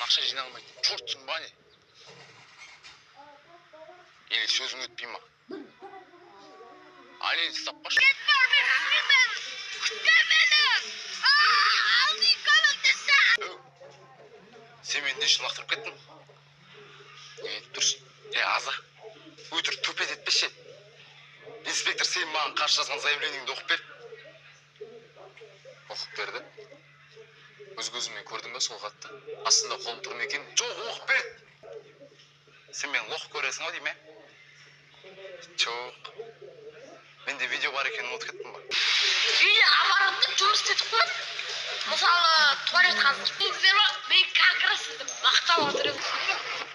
ақша жиналмайды. Чортсың ба не? Или сөзің өтпей ма? Али, таппашы. Сен мені не үшін лақтырып кеттің? Не тұрсың? Аза. Өтірік төпет етпеші. Инспектор сен маған қарсы жазған заявлениеңді оқып бер. Оқып берді. Өз көзіңмен көрдің бе сол хатты? Астында қолым тұр ма екен? Жоқ, оқып бер. Сен мен лох көресің ау дейме? Жоқ. Менде видео бар екенін ұмытып кеттің ба? Видео аппаратты жұмыс істетіп қойып, мысалы туалет қазір. Мен как раз сізді мақтап отырмын.